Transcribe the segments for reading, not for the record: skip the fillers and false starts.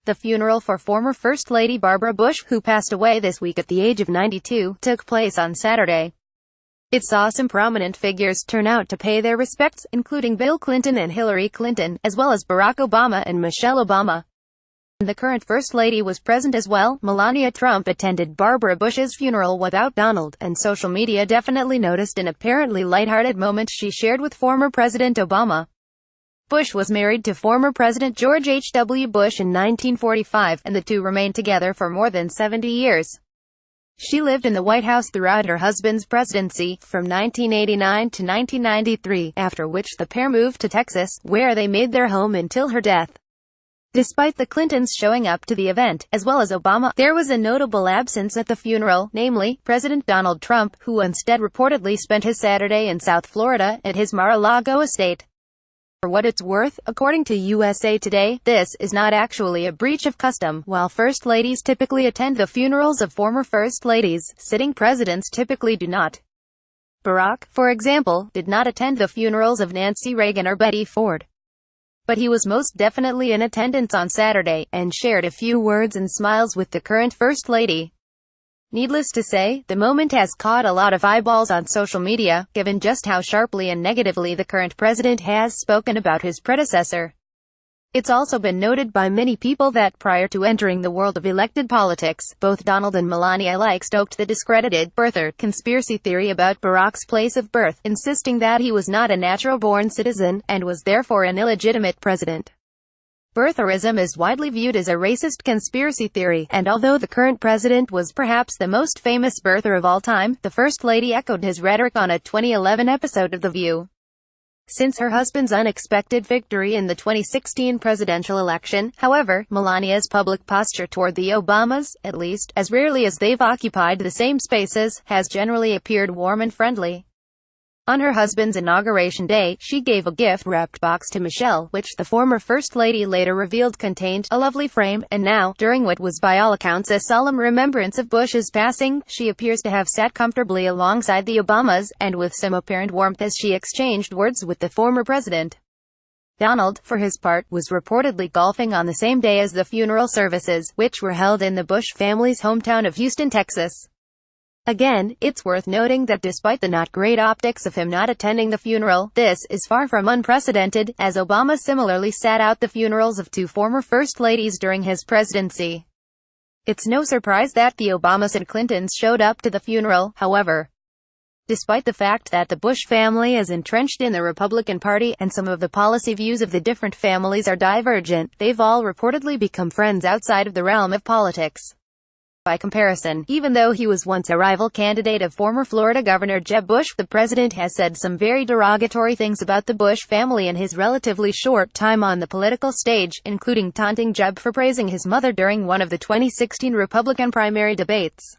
The funeral for former First Lady Barbara Bush, who passed away this week at the age of 92, took place on Saturday. It saw some prominent figures turn out to pay their respects, including Bill Clinton and Hillary Clinton, as well as Barack Obama and Michelle Obama. The current First Lady was present as well. Melania Trump attended Barbara Bush's funeral without Donald, and social media definitely noticed an apparently lighthearted moment she shared with former President Obama. Bush was married to former President George H. W. Bush in 1945, and the two remained together for more than 70 years. She lived in the White House throughout her husband's presidency, from 1989 to 1993, after which the pair moved to Texas, where they made their home until her death. Despite the Clintons showing up to the event, as well as Obama, there was a notable absence at the funeral, namely, President Donald Trump, who instead reportedly spent his Saturday in South Florida, at his Mar-a-Lago estate. For what it's worth, according to USA Today, this is not actually a breach of custom. While First Ladies typically attend the funerals of former First Ladies, sitting presidents typically do not. Barack, for example, did not attend the funerals of Nancy Reagan or Betty Ford. But he was most definitely in attendance on Saturday, and shared a few words and smiles with the current First Lady. Needless to say, the moment has caught a lot of eyeballs on social media, given just how sharply and negatively the current president has spoken about his predecessor. It's also been noted by many people that prior to entering the world of elected politics, both Donald and Melania alike stoked the discredited birther conspiracy theory about Barack's place of birth, insisting that he was not a natural-born citizen, and was therefore an illegitimate president. Birtherism is widely viewed as a racist conspiracy theory, and although the current president was perhaps the most famous birther of all time, the First Lady echoed his rhetoric on a 2011 episode of The View. Since her husband's unexpected victory in the 2016 presidential election, however, Melania's public posture toward the Obamas, at least, as rarely as they've occupied the same spaces, has generally appeared warm and friendly. On her husband's inauguration day, she gave a gift-wrapped box to Michelle, which the former First Lady later revealed contained a lovely frame, and now, during what was by all accounts a solemn remembrance of Bush's passing, she appears to have sat comfortably alongside the Obamas, and with some apparent warmth as she exchanged words with the former president. Donald, for his part, was reportedly golfing on the same day as the funeral services, which were held in the Bush family's hometown of Houston, Texas. Again, it's worth noting that despite the not great optics of him not attending the funeral, this is far from unprecedented, as Obama similarly sat out the funerals of two former First Ladies during his presidency. It's no surprise that the Obamas and Clintons showed up to the funeral, however. Despite the fact that the Bush family is entrenched in the Republican Party, and some of the policy views of the different families are divergent, they've all reportedly become friends outside of the realm of politics. By comparison, even though he was once a rival candidate of former Florida Governor Jeb Bush, the president has said some very derogatory things about the Bush family in his relatively short time on the political stage, including taunting Jeb for praising his mother during one of the 2016 Republican primary debates.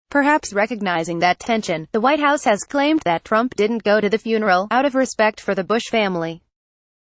Perhaps recognizing that tension, the White House has claimed that Trump didn't go to the funeral out of respect for the Bush family.